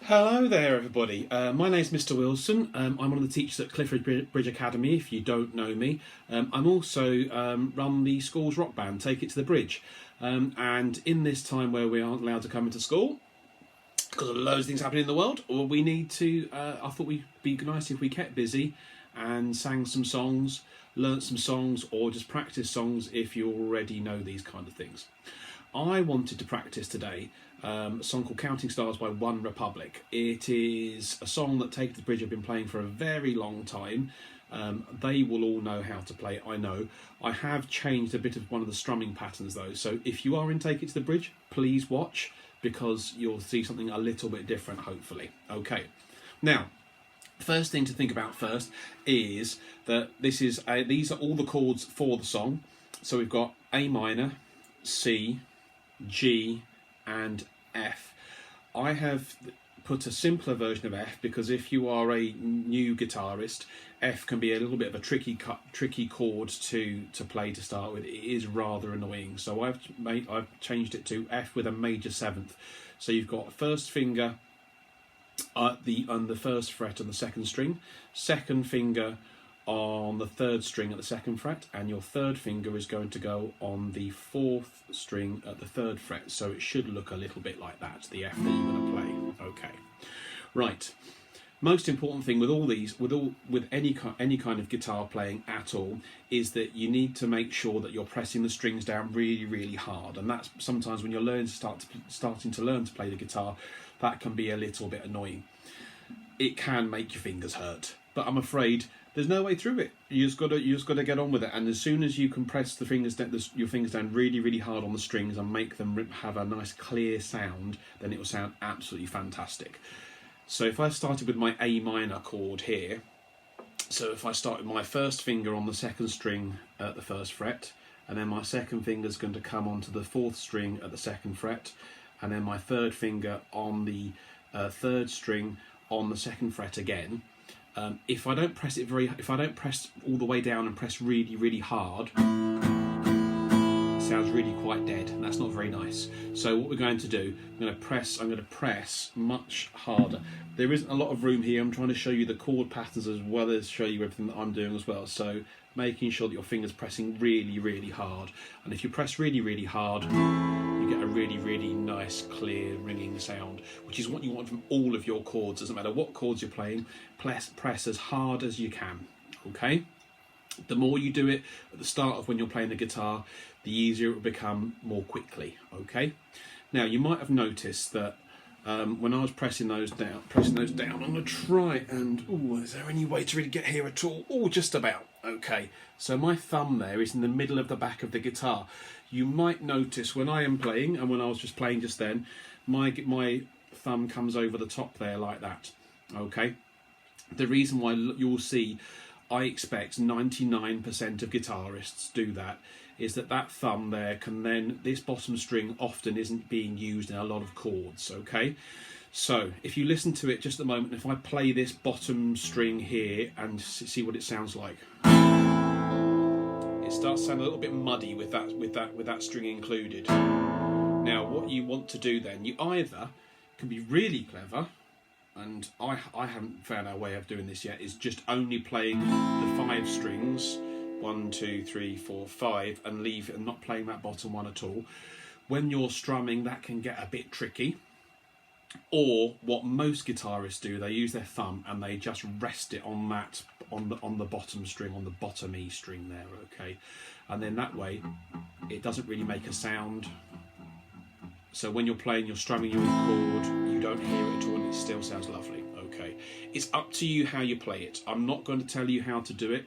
Hello there, everybody. My name's Mr. Wilson. I'm one of the teachers at Clifford Bridge Academy, if you don't know me. I'm also run the school's rock band, Take It to the Bridge. And in this time where we aren't allowed to come into school, because of loads of things happening in the world, we need to, I thought we'd be nice if we kept busy and sang some songs, learnt some songs, or just practice songs if you already know these kind of things. I wanted to practice today a song called Counting Stars by One Republic. It is a song that Take It to the Bridge have been playing for a very long time. They will all know how to play it, I know. I have changed a bit of one of the strumming patterns though, so if you are in Take It to the Bridge, please watch, because you'll see something a little bit different, hopefully. Okay, now, first thing to think about first is that these are all the chords for the song. So we've got A minor, C, G and F. I have put a simpler version of F because if you are a new guitarist, F can be a little bit of a tricky chord to play to start with. It is rather annoying, so I've changed it to F with a major seventh. So you've got first finger on the first fret on the second string, second finger on the third string at the second fret, and your third finger is going to go on the fourth string at the third fret. So it should look a little bit like that, the F that you're going to play. Okay, right. Most important thing with all these, with any kind of guitar playing at all, is that you need to make sure that you're pressing the strings down really, really hard. And that's sometimes when you're starting to learn to play the guitar, that can be a little bit annoying. It can make your fingers hurt, but I'm afraid there's no way through it. You just got to get on with it. And as soon as you can press your fingers down really, really hard on the strings and make them have a nice clear sound, then it will sound absolutely fantastic. So if I started with my A minor chord here, so if I start with my first finger on the second string at the first fret, and then my second finger is going to come onto the fourth string at the second fret, and then my third finger on the third string on the second fret again. If I don't press all the way down and press really, really hard, it sounds really quite dead, and that's not very nice. So what we're going to do, I'm going to press much harder. There isn't a lot of room here. I'm trying to show you the chord patterns as well as show you everything that I'm doing as well. So making sure that your finger's pressing really, really hard. And if you press really, really hard, you get a really, really nice, clear, ringing sound, which is what you want from all of your chords. Doesn't matter what chords you're playing, press as hard as you can, okay? The more you do it at the start of when you're playing the guitar, the easier it will become more quickly, okay? Now, you might have noticed that when I was pressing those down, I'm going to try and, is there any way to really get here at all? Oh, just about. Okay, so my thumb there is in the middle of the back of the guitar. You might notice when I am playing, and when I was just playing just then, my thumb comes over the top there like that, okay? The reason why you'll see, I expect 99% of guitarists do that, is that thumb there can then, this bottom string often isn't being used in a lot of chords, okay? So if you listen to it just a moment, if I play this bottom string here and see what it sounds like, it starts to sound a little bit muddy with that string included. Now what you want to do then, you either can be really clever, and I haven't found our way of doing this yet, is just only playing the 5 strings, 1, 2, 3, 4, 5, and not playing that bottom one at all. When you're strumming, that can get a bit tricky. Or what most guitarists do, they use their thumb and they just rest it on the bottom string, on the bottom E string there, okay? And then that way, it doesn't really make a sound. So when you're strumming your chord, you don't hear it at all and it still sounds lovely, okay? It's up to you how you play it. I'm not going to tell you how to do it.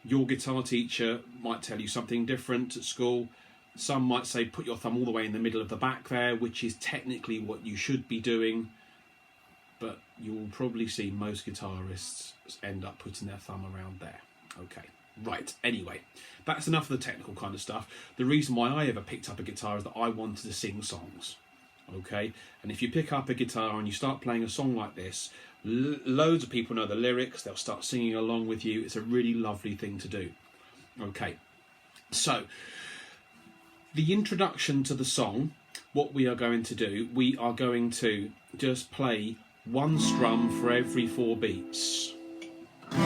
Your guitar teacher might tell you something different at school. Some might say put your thumb all the way in the middle of the back there, which is technically what you should be doing. But you'll probably see most guitarists end up putting their thumb around there, okay? Right, anyway, that's enough of the technical kind of stuff. The reason why I ever picked up a guitar is that I wanted to sing songs, okay? And if you pick up a guitar and you start playing a song like this, loads of people know the lyrics, they'll start singing along with you. It's a really lovely thing to do, okay? So, the introduction to the song what we are going to do, we are going to just play one strum for every 4 beats. I'll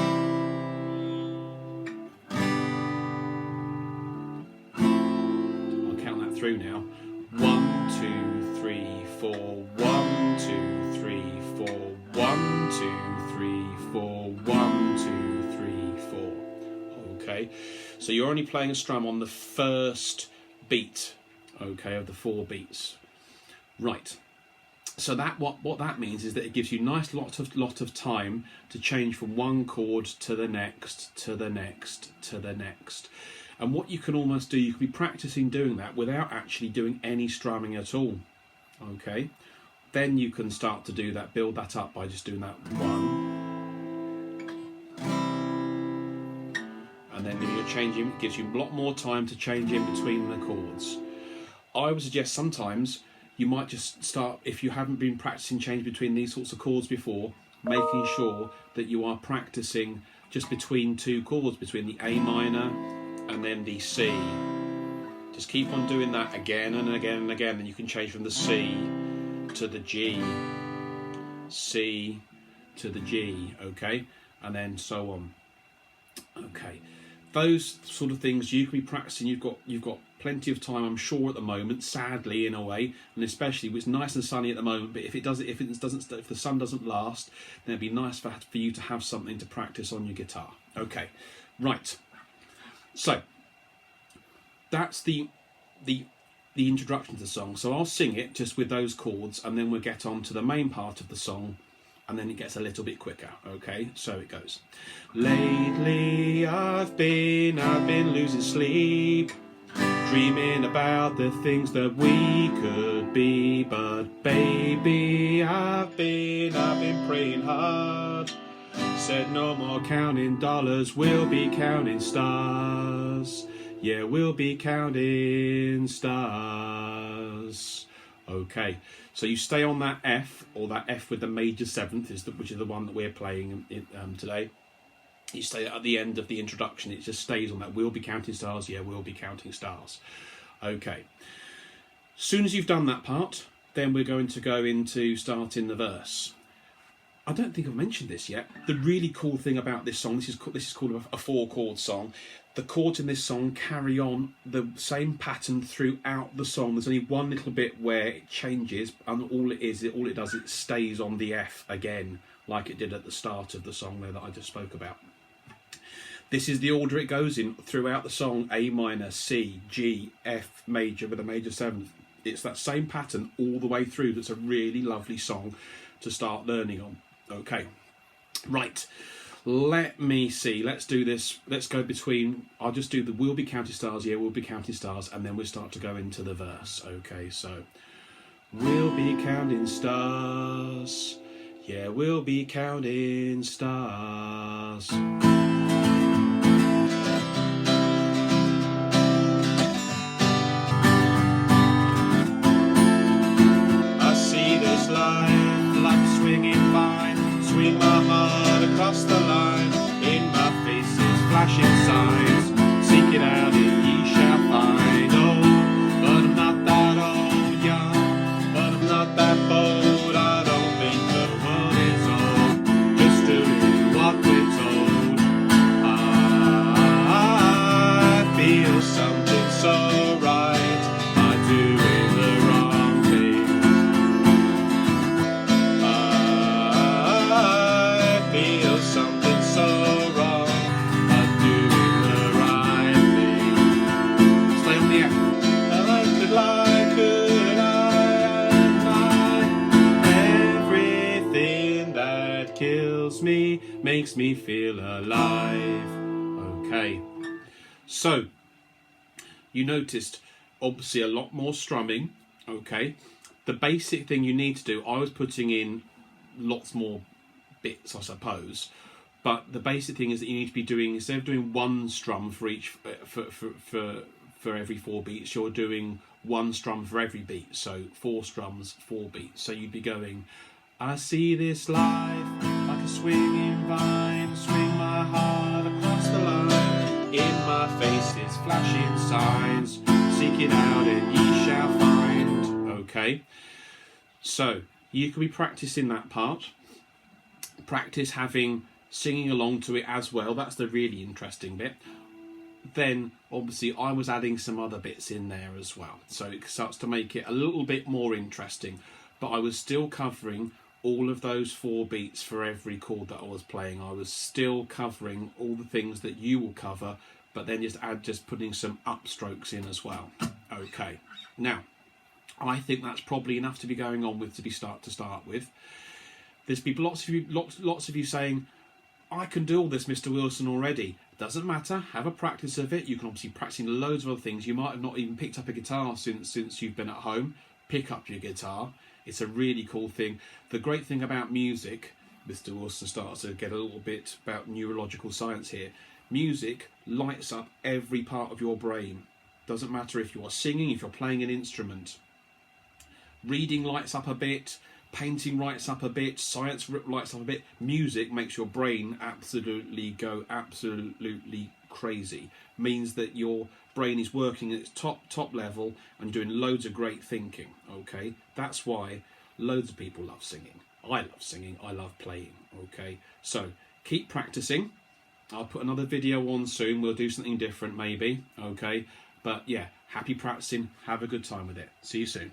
count that through now. 1, 2, 3, 4. 1, 2, 3, 4. 1, 2, 3, 4. 1, 2, 3, 4. Okay, so you're only playing a strum on the first beat, okay, of the 4 beats. Right. So that what that means is that it gives you nice lot of time to change from one chord to the next, to the next, to the next. And what you can almost do, you can be practicing doing that without actually doing any strumming at all. Okay. Then you can start to do that, build that up by just doing that 1. And then if you're changing, it gives you a lot more time to change in between the chords. I would suggest sometimes you might just start, if you haven't been practicing change between these sorts of chords before, making sure that you are practicing just between 2 chords, between the A minor and then the C. Just keep on doing that again and again and again, then you can change from the C to the G, C to the G, okay, and then so on. Okay, those sort of things you can be practicing. You've got plenty of time, I'm sure, at the moment, sadly, in a way, and especially it's nice and sunny at the moment, but if the sun doesn't last, then it'd be nice for you to have something to practice on your guitar. Okay, right, so that's the introduction to the song. So I'll sing it just with those chords, and then we'll get on to the main part of the song, and then it gets a little bit quicker. Okay, so it goes. Lately I've been losing sleep, dreaming about the things that we could be, but baby, I've been praying hard. Said no more counting dollars, we'll be counting stars. Yeah, we'll be counting stars. Okay, so you stay on that F, or that F with the major 7th, which is the one that we're playing today. You stay at the end of the introduction, it just stays on that. We'll be counting stars, yeah, we'll be counting stars. Okay. As soon as you've done that part, then we're going to go into starting the verse. I don't think I've mentioned this yet. The really cool thing about this song, this is called a 4-chord song. The chords in this song carry on the same pattern throughout the song. There's only one little bit where it changes, and all it does, it stays on the F again, like it did at the start of the song there that I just spoke about. This is the order it goes in throughout the song: A minor, C, G, F major with a major 7th. It's that same pattern all the way through. That's a really lovely song to start learning on. Okay, right, let me see, let's do this. Let's go between, I'll just do the we'll be counting stars, yeah, we'll be counting stars, and then we'll start to go into the verse. Okay, so we'll be counting stars, yeah, we'll be counting stars. I see this life like a swinging vine, swing my heart across the line. In my face is flashing signs, seek it out and ye shall find. Oh, but I'm not that old, young, but I'm not that bold. I don't think the world is old, just to do what we're told. I feel something so right, I'm doing the wrong thing. I feel something so wrong, I'm doing the right thing. Stay on the F. I could lie, could I? Everything that kills me makes me feel alive. Okay, so you noticed obviously a lot more strumming. Okay, the basic thing you need to do, I was putting in lots more bits, I suppose, but the basic thing is that you need to be doing, instead of doing one strum for each for every 4 beats, you're doing one strum for every beat, so 4 strums, 4 beats. So you'd be going, I see this life like a swinging vine, swing my heart across the line. In my face is flashing signs, seek it out and ye shall find. Okay, so you can be practicing that part. Practice singing along to it as well. That's the really interesting bit. Then obviously I was adding some other bits in there as well, so it starts to make it a little bit more interesting, but I was still covering all of those 4 beats for every chord that I was playing. I was still covering all the things that you will cover, but then just putting some upstrokes in as well. Okay, now I think that's probably enough to be going on with to start with. There's been lots of you saying, I can do all this, Mr. Wilson, already. Doesn't matter, have a practice of it. You can obviously practice loads of other things. You might have not even picked up a guitar since you've been at home. Pick up your guitar. It's a really cool thing. The great thing about music, Mr. Wilson starts to get a little bit about neurological science here. Music lights up every part of your brain. Doesn't matter if you're singing, if you're playing an instrument. Reading lights up a bit. Painting lights up a bit, science lights up a bit, music makes your brain go absolutely crazy. Means that your brain is working at its top level and doing loads of great thinking. Okay, that's why loads of people love singing. I love singing, I love playing. Okay, so keep practicing. I'll put another video on soon. We'll do something different maybe. Okay, but yeah, happy practicing, have a good time with it. See you soon.